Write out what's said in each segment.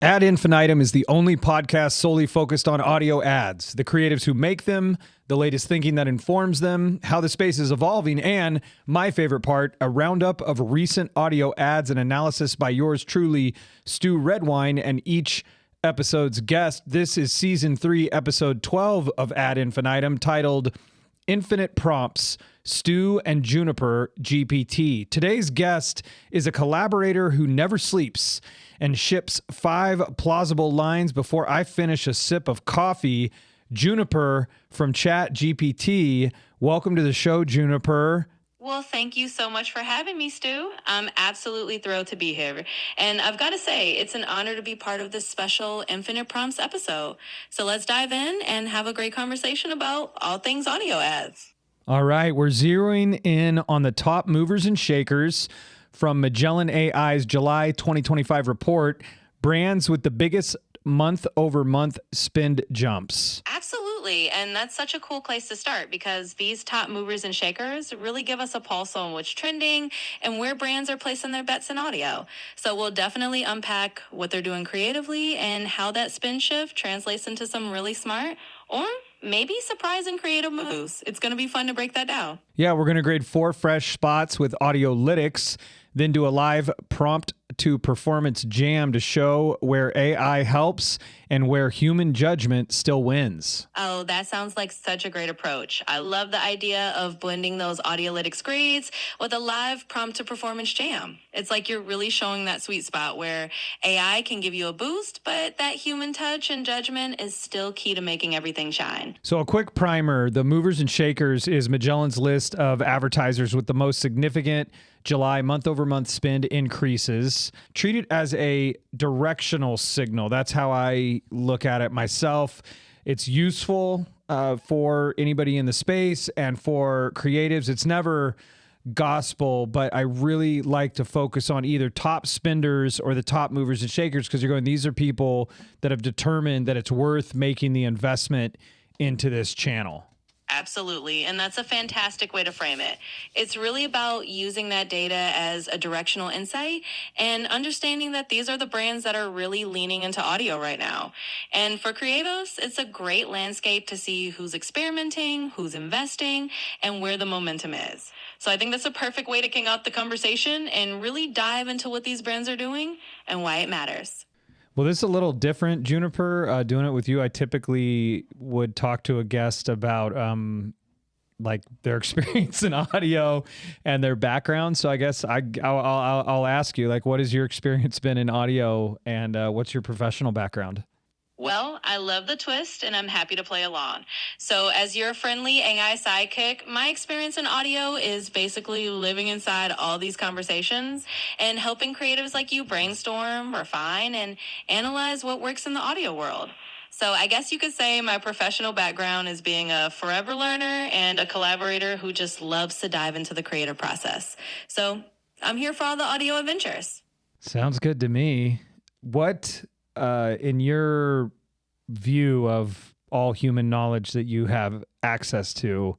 Ad Infinitum is the only podcast solely focused on audio ads, the creatives who make them, the latest thinking that informs them, how the space is evolving, and, my favorite part, a roundup of recent audio ads and analysis by yours truly, Stew Redwine, and each episode's guest. This is Season 3, Episode 12 of Ad Infinitum, titled Infinite Prompts, Stew and Juniper GPT. Today's guest is a collaborator who never sleeps and ships 5 plausible lines before I finish a sip of coffee. Juniper from Chat GPT. Welcome to the show, Juniper. Well, thank you so much for having me, Stu. I'm absolutely thrilled to be here. And I've got to say, it's an honor to be part of this special Infinite Prompts episode. So let's dive in and have a great conversation about all things audio ads. All right, we're zeroing in on the top movers and shakers from Magellan AI's July 2025 report, brands with the biggest month-over-month spend jumps. Absolutely. And that's such a cool place to start because these top movers and shakers really give us a pulse on what's trending and where brands are placing their bets in audio. So we'll definitely unpack what they're doing creatively and how that spend shift translates into some really smart or maybe surprising creative moves. It's going to be fun to break that down. Yeah, we're going to grade 4 fresh spots with Audiolytics, then do a live prompt to performance jam to show where AI helps and where human judgment still wins. Oh, that sounds like such a great approach. I love the idea of blending those Audiolytics grades with a live prompt to performance jam. It's like you're really showing that sweet spot where AI can give you a boost, but that human touch and judgment is still key to making everything shine. So a quick primer, the movers and shakers is Magellan's list of advertisers with the most significant July month-over-month spend increases. Treat it as a directional signal. That's how I look at it myself. It's useful for anybody in the space and for creatives. It's never gospel, but I really like to focus on either top spenders or the top movers and shakers because you're going, these are people that have determined that it's worth making the investment into this channel. Absolutely. And that's a fantastic way to frame it. It's really about using that data as a directional insight and understanding that these are the brands that are really leaning into audio right now. And for creatives, it's a great landscape to see who's experimenting, who's investing, and where the momentum is. So I think that's a perfect way to kick off the conversation and really dive into what these brands are doing and why it matters. Well, this is a little different, Juniper, doing it with you. I typically would talk to a guest about like their experience in audio and their background. So I guess I'll ask you, like, what has your experience been in audio and what's your professional background? Well, I love the twist and I'm happy to play along. So as your friendly AI sidekick, my experience in audio is basically living inside all these conversations and helping creatives like you brainstorm, refine, and analyze what works in the audio world. So I guess you could say my professional background is being a forever learner and a collaborator who just loves to dive into the creative process. So I'm here for all the audio adventures. Sounds good to me. What in your view of all human knowledge that you have access to,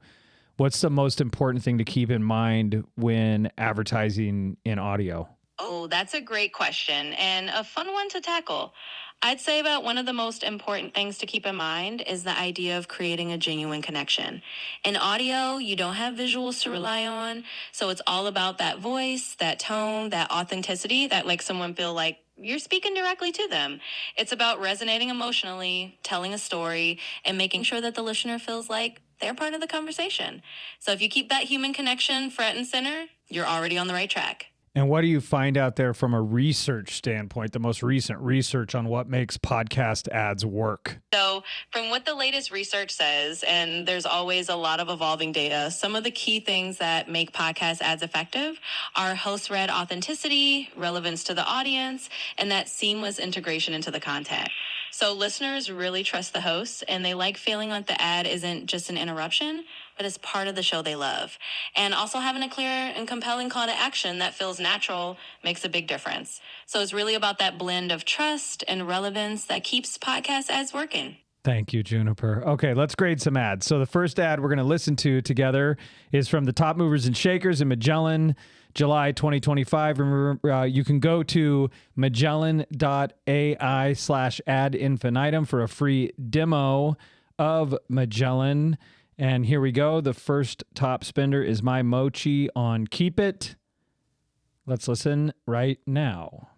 what's the most important thing to keep in mind when advertising in audio? Oh, that's a great question and a fun one to tackle. I'd say that one of the most important things to keep in mind is the idea of creating a genuine connection. In audio, you don't have visuals to rely on, so it's all about that voice, that tone, that authenticity that makes someone feel like you're speaking directly to them. It's about resonating emotionally, telling a story, and making sure that the listener feels like they're part of the conversation. So if you keep that human connection front and center, you're already on the right track. And what do you find out there from a research standpoint, the most recent research on what makes podcast ads work? So from what the latest research says, and there's always a lot of evolving data, some of the key things that make podcast ads effective are host-read authenticity, relevance to the audience, and that seamless integration into the content. So listeners really trust the hosts, and they like feeling like the ad isn't just an interruption, but is part of the show they love. And also having a clear and compelling call to action that feels natural makes a big difference. So it's really about that blend of trust and relevance that keeps podcast ads working. Thank you, Juniper. Okay, let's grade some ads. So the first ad we're going to listen to together is from the Top Movers and Shakers in Magellan, July 2025. Remember, you can go to magellan.ai/ad infinitum for a free demo of Magellan. And here we go. The first top spender is My Mochi on Keep It. Let's listen right now.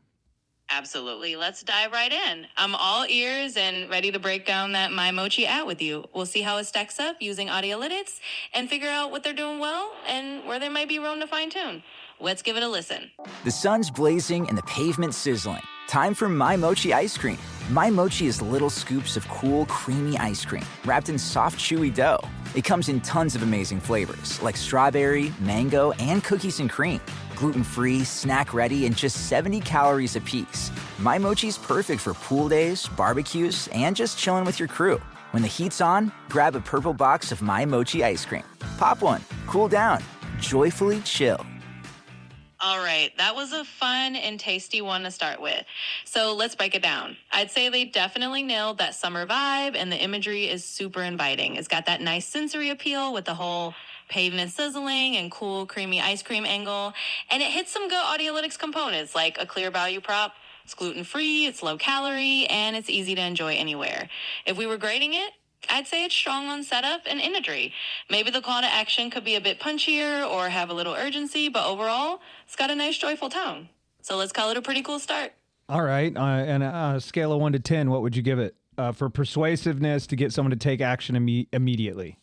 Absolutely. Let's dive right in. I'm all ears and ready to break down that My Mochi ad with you. We'll see how it stacks up using Audiolytics and figure out what they're doing well and where there might be room to fine tune. Let's give it a listen. The sun's blazing and the pavement sizzling. Time for My Mochi ice cream. My Mochi is little scoops of cool, creamy ice cream wrapped in soft, chewy dough. It comes in tons of amazing flavors like strawberry, mango, and cookies and cream. Gluten-free, snack-ready, and just 70 calories apiece. My Mochi's perfect for pool days, barbecues, and just chilling with your crew. When the heat's on, grab a purple box of My Mochi ice cream. Pop one, cool down, joyfully chill. All right, that was a fun and tasty one to start with. So let's break it down. I'd say they definitely nailed that summer vibe, and the imagery is super inviting. It's got that nice sensory appeal with the whole pavement sizzling and cool, creamy ice cream angle. And it hits some good Audiolytics components like a clear value prop. It's gluten-free, it's low-calorie, and it's easy to enjoy anywhere. If we were grading it, I'd say it's strong on setup and imagery. Maybe the call to action could be a bit punchier or have a little urgency, but overall, it's got a nice, joyful tone. So let's call it a pretty cool start. All right. And a scale of 1 to 10, what would you give it for persuasiveness to get someone to take action immediately?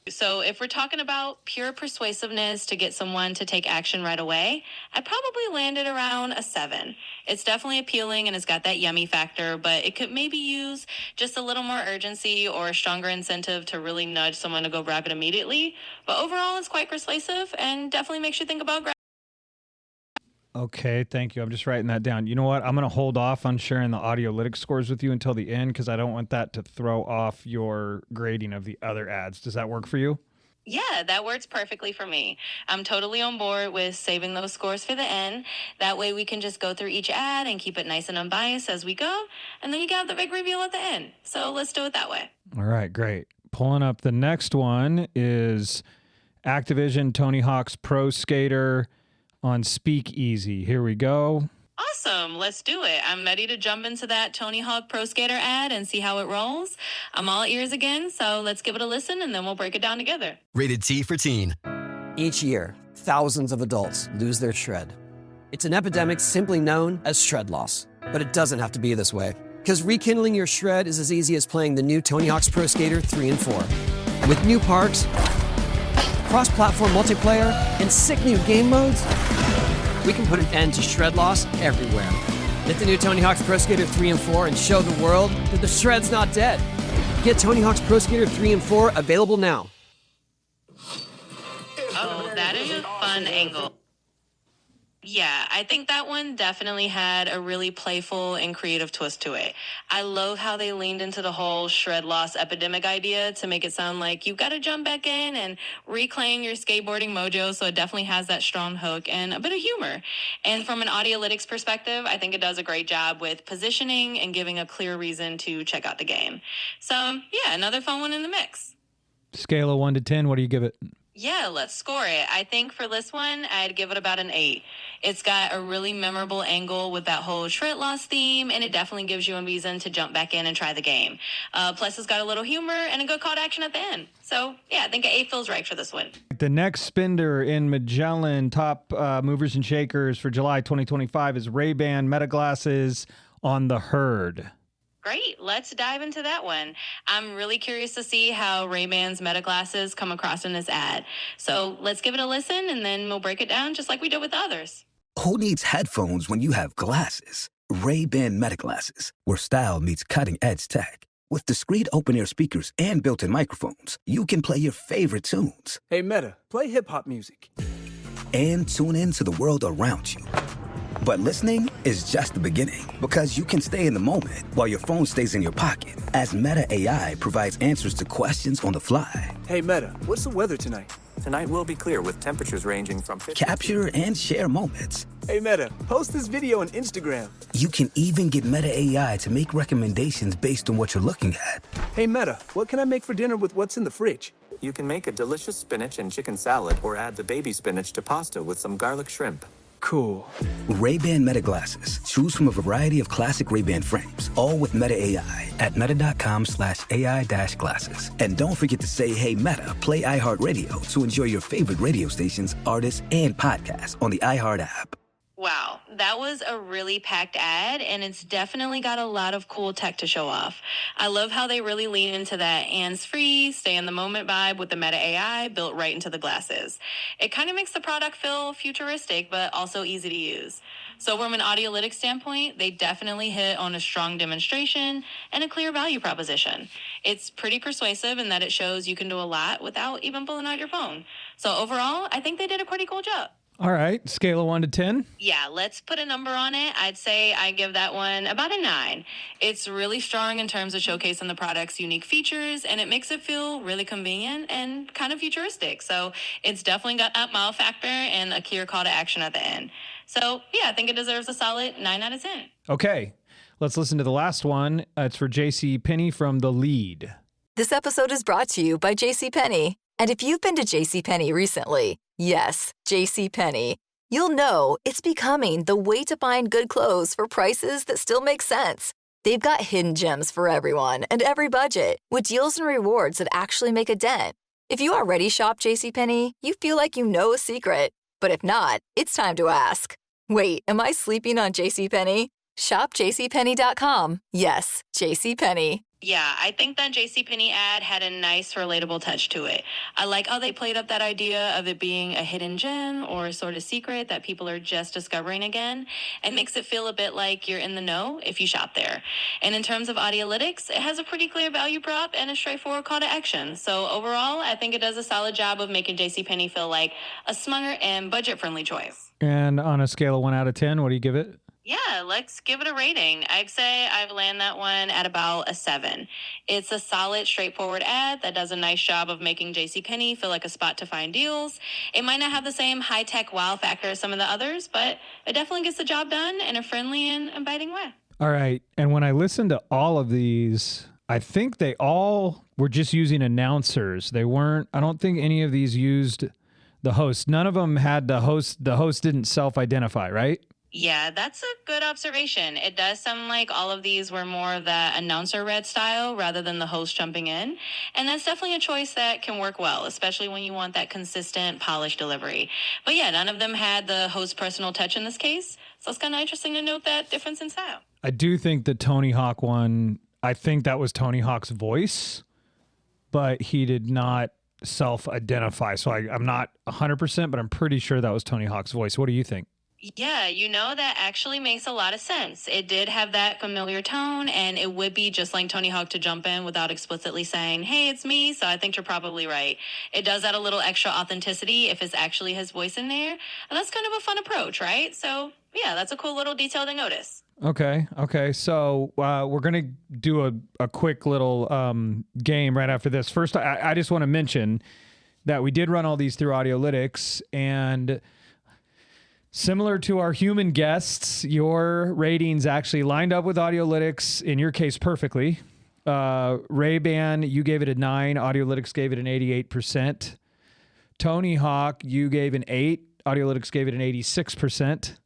So if we're talking about pure persuasiveness to get someone to take action right away, I'd probably land it around a 7. It's definitely appealing and it's got that yummy factor, but it could maybe use just a little more urgency or a stronger incentive to really nudge someone to go grab it immediately. But overall, it's quite persuasive and definitely makes you think about grabbing. Okay, thank you. I'm just writing that down. You know what? I'm going to hold off on sharing the Audiolytics scores with you until the end because I don't want that to throw off your grading of the other ads. Does that work for you? Yeah, that works perfectly for me. I'm totally on board with saving those scores for the end. That way we can just go through each ad and keep it nice and unbiased as we go. And then you got the big reveal at the end. So let's do it that way. All right, great. Pulling up the next one is Activision Tony Hawk's Pro Skater on Speakeasy. Here we go. Awesome. Let's do it. I'm ready to jump into that Tony Hawk Pro Skater ad and see how it rolls. I'm all ears again, so let's give it a listen and then we'll break it down together. Rated T for teen. Each year, thousands of adults lose their shred. It's an epidemic simply known as shred loss. But it doesn't have to be this way, because rekindling your shred is as easy as playing the new Tony Hawk's Pro Skater 3 and 4. With new parks, cross-platform multiplayer, and sick new game modes, we can put an end to shred loss everywhere. Get the new Tony Hawk's Pro Skater 3 and 4 and show the world that the shred's not dead. Get Tony Hawk's Pro Skater 3 and 4 available now. Oh, that is a fun angle. Yeah, I think that one definitely had a really playful and creative twist to it. I love how they leaned into the whole shred loss epidemic idea to make it sound like you've got to jump back in and reclaim your skateboarding mojo, so it definitely has that strong hook and a bit of humor. And from an Audiolytics perspective, I think it does a great job with positioning and giving a clear reason to check out the game. So, yeah, another fun one in the mix. Scale of 1 to 10, what do you give it? Yeah, let's score it. I think for this one, I'd give it about an 8. It's got a really memorable angle with that whole shred loss theme, and it definitely gives you a reason to jump back in and try the game. Plus, it's got a little humor and a good call to action at the end. So, yeah, I think an 8 feels right for this one. The next spender in Magellan Top Movers and Shakers for July 2025 is Ray-Ban Meta Glasses on the Herd. Great. Let's dive into that one. I'm really curious to see how Ray-Ban's Meta Glasses come across in this ad. So let's give it a listen, and then we'll break it down just like we did with the others. Who needs headphones when you have glasses? Ray-Ban Meta Glasses, where style meets cutting-edge tech. With discreet open-ear speakers and built-in microphones, you can play your favorite tunes. Hey, Meta, play hip-hop music. And tune in to the world around you. But listening is just the beginning, because you can stay in the moment while your phone stays in your pocket, as Meta AI provides answers to questions on the fly. Hey, Meta, what's the weather tonight? Tonight will be clear with temperatures ranging from 50 Capture and share moments Hey Meta, post this video on Instagram. You can even get Meta AI to make recommendations based on what you're looking at. Hey Meta, what can I make for dinner with what's in the fridge? You can make a delicious spinach and chicken salad or add the baby spinach to pasta with some garlic shrimp. Cool. Ray-Ban Meta glasses. Choose from a variety of classic Ray-Ban frames, all with Meta AI at meta.com/AI-glasses. And don't forget to say, hey Meta, play iHeartRadio to enjoy your favorite radio stations, artists, and podcasts on the iHeart app. Wow, that was a really packed ad, and it's definitely got a lot of cool tech to show off. I love how they really lean into that hands-free, stay-in-the-moment vibe with the Meta AI built right into the glasses. It kind of makes the product feel futuristic, but also easy to use. So from an Audiolytics standpoint, they definitely hit on a strong demonstration and a clear value proposition. It's pretty persuasive in that it shows you can do a lot without even pulling out your phone. So overall, I think they did a pretty cool job. All right, scale of 1 to 10. Yeah, let's put a number on it. I'd say I give that one about a 9. It's really strong in terms of showcasing the product's unique features, and it makes it feel really convenient and kind of futuristic. So it's definitely got that wow factor and a clear call to action at the end. So yeah, I think it deserves a solid 9 out of 10. Okay, let's listen to the last one. It's for JCPenney from The Lead. This episode is brought to you by JCPenney. And if you've been to JCPenney recently, yes, JCPenney, you'll know it's becoming the way to find good clothes for prices that still make sense. They've got hidden gems for everyone and every budget, with deals and rewards that actually make a dent. If you already shop JCPenney, you feel like you know a secret. But if not, it's time to ask. Wait, am I sleeping on JCPenney? Shop JCPenney.com. Yes, JCPenney. Yeah, I think that JCPenney ad had a nice, relatable touch to it. I like how they played up that idea of it being a hidden gem or a sort of secret that people are just discovering again. It makes it feel a bit like you're in the know if you shop there. And in terms of Audiolytics, it has a pretty clear value prop and a straightforward call to action. So overall, I think it does a solid job of making JCPenney feel like a smarter and budget-friendly choice. And on a scale of 1 out of 10, what do you give it? Yeah, let's give it a rating. I'd say I've landed that one at about a 7. It's a solid, straightforward ad that does a nice job of making JCPenney feel like a spot to find deals. It might not have the same high-tech wow factor as some of the others, but it definitely gets the job done in a friendly and inviting way. All right, and when I listened to all of these, I think they all were just using announcers. They weren't, I don't think any of these used the host. None of them had the host. The host didn't self-identify, right? Yeah, that's a good observation. It does sound like all of these were more of the announcer read style rather than the host jumping in. And that's definitely a choice that can work well, especially when you want that consistent, polished delivery. But yeah, none of them had the host personal touch in this case. So it's kind of interesting to note that difference in style. I do think the Tony Hawk one, I think that was Tony Hawk's voice, but he did not self-identify. So I'm not 100%, but I'm pretty sure that was Tony Hawk's voice. What do you think? Yeah, that actually makes a lot of sense. It did have that familiar tone, and it would be just like Tony Hawk to jump in without explicitly saying, hey, it's me. So I think you're probably right. It does add a little extra authenticity if it's actually his voice in there. And that's kind of a fun approach, right? So yeah, that's a cool little detail to notice. Okay. So we're going to do a quick little game right after this. First, I just want to mention that we did run all these through Audiolytics, and similar to our human guests, your ratings actually lined up with Audiolytics, in your case, perfectly. Ray-Ban, you gave it a 9. Audiolytics gave it an 88%. Tony Hawk, you gave an 8. Audiolytics gave it an 86%.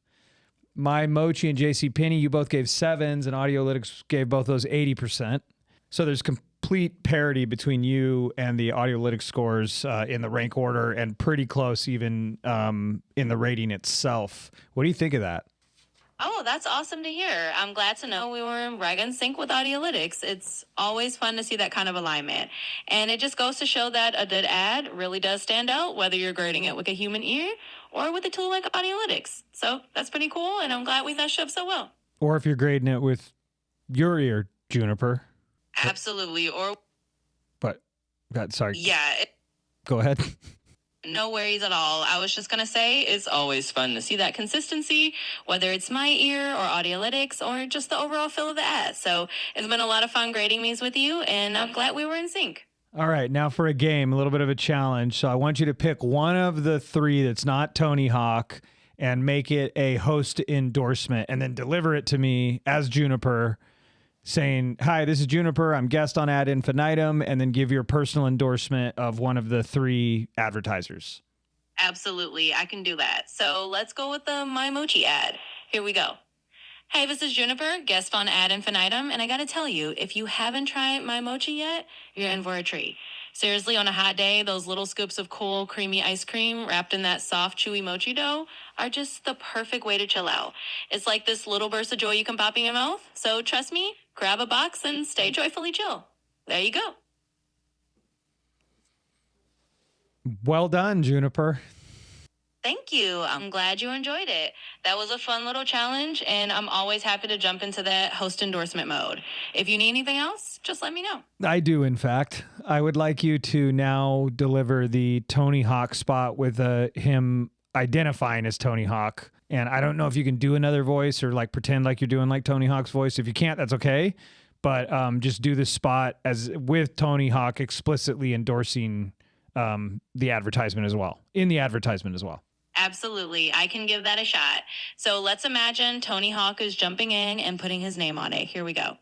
My Mochi and JCPenney, you both gave 7s, and Audiolytics gave both those 80%. So there's complete parity between you and the Audiolytics scores in the rank order, and pretty close even in the rating itself. What do you think of that? Oh, that's awesome to hear. I'm glad to know we were right in sync with Audiolytics. It's always fun to see that kind of alignment. And it just goes to show that a good ad really does stand out, whether you're grading it with a human ear or with a tool like Audiolytics. So that's pretty cool, and I'm glad we meshed up so well. Or if you're grading it with your ear, Juniper. Absolutely. Sorry. Yeah. Go ahead. No worries at all. I was just going to say it's always fun to see that consistency, whether it's my ear or Audiolytics or just the overall feel of the ad. So it's been a lot of fun grading these with you, and I'm glad we were in sync. All right, now for a game, a little bit of a challenge. So I want you to pick one of the 3 that's not Tony Hawk and make it a host endorsement and then deliver it to me as Juniper saying, hi, this is Juniper. I'm guest on Ad Infinitum, and then give your personal endorsement of one of the 3 advertisers. Absolutely, I can do that. So let's go with the My Mochi ad. Here we go. Hey, this is Juniper, guest on Ad Infinitum, and I gotta tell you, if you haven't tried My Mochi yet, you're in for a treat. Seriously, on a hot day, those little scoops of cool, creamy ice cream wrapped in that soft, chewy mochi dough are just the perfect way to chill out. It's like this little burst of joy you can pop in your mouth. So trust me, grab a box and stay joyfully chill. There you go. Well done, Juniper. Thank you. I'm glad you enjoyed it. That was a fun little challenge, and I'm always happy to jump into that host endorsement mode. If you need anything else, just let me know. I do, in fact. I would like you to now deliver the Tony Hawk spot with him identifying as Tony Hawk. And I don't know if you can do another voice or like pretend like you're doing like Tony Hawk's voice. If you can't, that's okay. But just do the spot as with Tony Hawk explicitly endorsing the advertisement as well, in the advertisement as well. Absolutely. I can give that a shot. So let's imagine Tony Hawk is jumping in and putting his name on it. Here we go.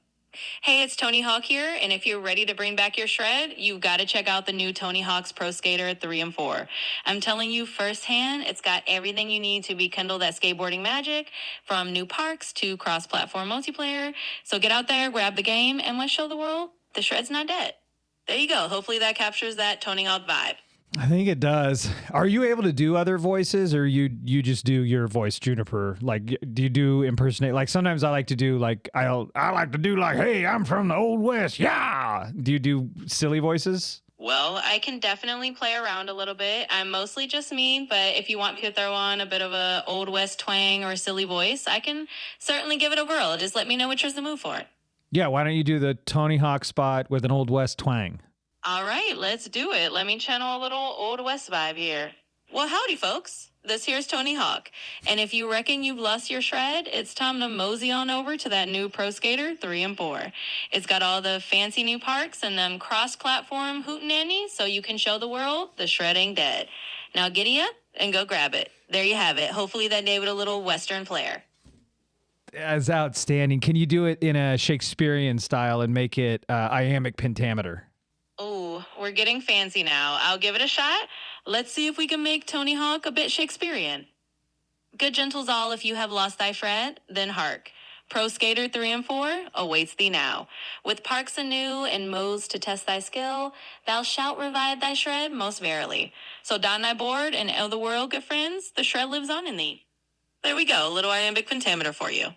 Hey, it's Tony Hawk here, and if you're ready to bring back your shred, you've got to check out the new Tony Hawk's Pro Skater 3 and 4. I'm telling you firsthand, it's got everything you need to rekindle that skateboarding magic, from new parks to cross-platform multiplayer. So get out there, grab the game, and let's show the world the shred's not dead. There you go. Hopefully that captures that Tony Hawk vibe. I think it does. Are you able to do other voices, or you just do your voice, Juniper? Like, do you do impersonate? Like sometimes I like to do like I like to do like, hey, I'm from the Old West, yeah. Do you do silly voices? Well, I can definitely play around a little bit. I'm mostly just me, but if you want me to throw on a bit of a Old West twang or a silly voice, I can certainly give it a whirl. Just let me know which is the move for it. Yeah, why don't you do the Tony Hawk spot with an Old West twang? All right, let's do it. Let me channel a little Old West vibe here. Well, howdy, folks. This here's Tony Hawk. And if you reckon you've lost your shred, it's time to mosey on over to that new Pro Skater 3 and 4. It's got all the fancy new parks and them cross-platform hootenannies, so you can show the world the shred ain't dead. Now giddy up and go grab it. There you have it. Hopefully that gave it a little Western flair. That's outstanding. Can you do it in a Shakespearean style and make it iambic pentameter? Oh, we're getting fancy now. I'll give it a shot. Let's see if we can make Tony Hawk a bit Shakespearean. Good gentles all, if you have lost thy shred, then hark. Pro Skater 3 and 4 awaits thee now. With parks anew and modes to test thy skill, thou shalt revive thy shred most verily. So don thy board and o' the world, good friends, the shred lives on in thee. There we go, a little iambic pentameter for you.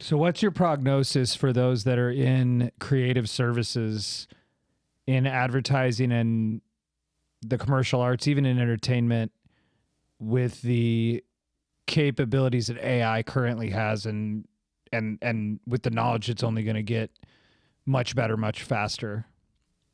So what's your prognosis for those that are in creative services, in advertising and the commercial arts, even in entertainment, with the capabilities that AI currently has and with the knowledge it's only going to get much better, much faster?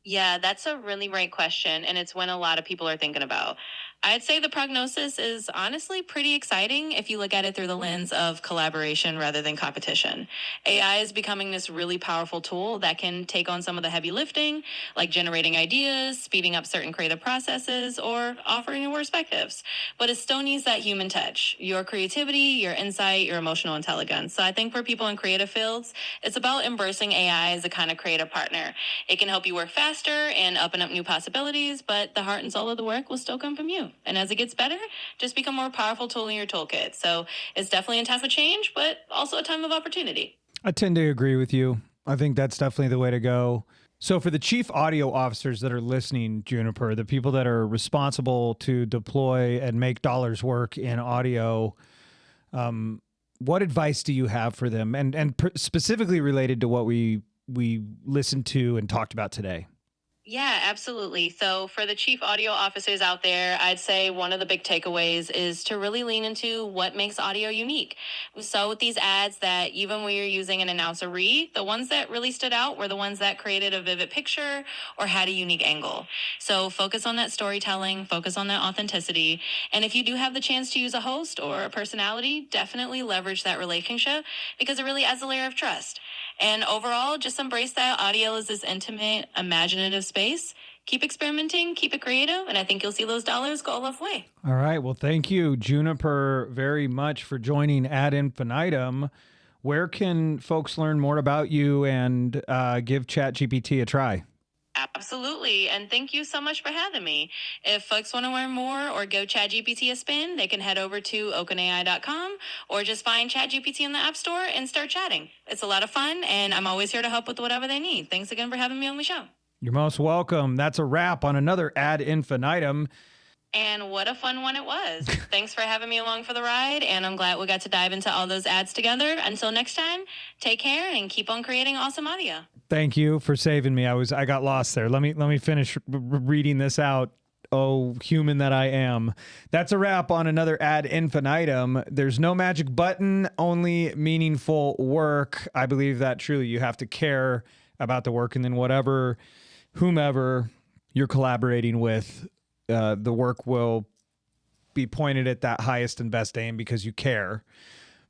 Yeah, that's a really great question, and it's one a lot of people are thinking about. I'd say the prognosis is honestly pretty exciting if you look at it through the lens of collaboration rather than competition. AI is becoming this really powerful tool that can take on some of the heavy lifting, like generating ideas, speeding up certain creative processes, or offering new perspectives. But it still needs that human touch, your creativity, your insight, your emotional intelligence. So I think for people in creative fields, it's about embracing AI as a kind of creative partner. It can help you work faster and open up new possibilities, but the heart and soul of the work will still come from you. And as it gets better, just become a more powerful tool in your toolkit. So it's definitely a time of change, but also a time of opportunity. I tend to agree with you. I think that's definitely the way to go. So for the chief audio officers that are listening, Juniper, the people that are responsible to deploy and make dollars work in audio, what advice do you have for them? And specifically related to what we listened to and talked about today. Yeah, absolutely. So for the chief audio officers out there, I'd say one of the big takeaways is to really lean into what makes audio unique. We saw with these ads that even when you're using an announcer read, the ones that really stood out were the ones that created a vivid picture or had a unique angle. So focus on that storytelling, focus on that authenticity. And if you do have the chance to use a host or a personality, definitely leverage that relationship because it really adds a layer of trust. And overall, just embrace that audio as this intimate, imaginative space. keep experimenting, keep it creative, and I think you'll see those dollars go a long way. All right. Well, thank you, Juniper, very much for joining Ad Infinitum. Where can folks learn more about you and give ChatGPT a try? Absolutely. And thank you so much for having me. If folks want to learn more or go ChatGPT a spin, they can head over to openai.com or just find ChatGPT in the App Store and start chatting. It's a lot of fun, and I'm always here to help with whatever they need. Thanks again for having me on the show. You're most welcome. That's a wrap on another Ad Infinitum. And what a fun one it was. Thanks for having me along for the ride, and I'm glad we got to dive into all those ads together. Until next time, take care and keep on creating awesome audio. Thank you for saving me. I got lost there. Let me finish reading this out. Oh, human that I am. That's a wrap on another Ad Infinitum. There's no magic button, only meaningful work. I believe that truly. You have to care about the work, and then whomever you're collaborating with, the work will be pointed at that highest and best aim because you care.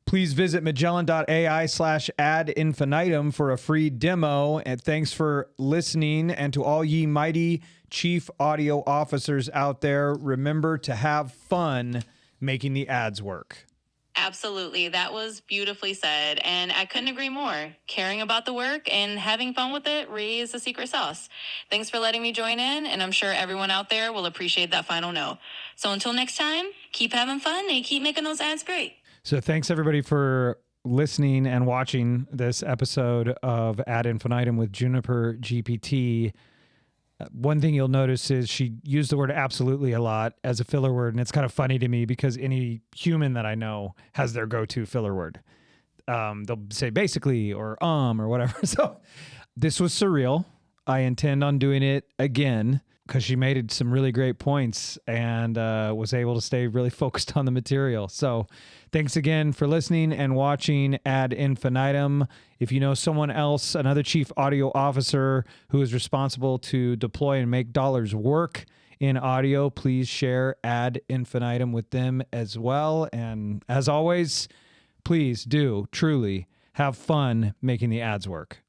Please visit magellan.ai/ad infinitum for a free demo. And thanks for listening. And to all ye mighty chief audio officers out there, remember to have fun making the ads work. Absolutely. That was beautifully said. And I couldn't agree more. Caring about the work and having fun with it really is the secret sauce. Thanks for letting me join in, and I'm sure everyone out there will appreciate that final note. So until next time, keep having fun and keep making those ads great. So thanks everybody for listening and watching this episode of Ad Infinitum with Juniper GPT. One thing you'll notice is she used the word absolutely a lot as a filler word, and it's kind of funny to me because any human that I know has their go-to filler word. They'll say basically or whatever. So this was surreal. I intend on doing it again because she made some really great points and was able to stay really focused on the material. So thanks again for listening and watching Ad Infinitum. If you know someone else, another chief audio officer who is responsible to deploy and make dollars work in audio, please share Ad Infinitum with them as well. And as always, please do truly have fun making the ads work.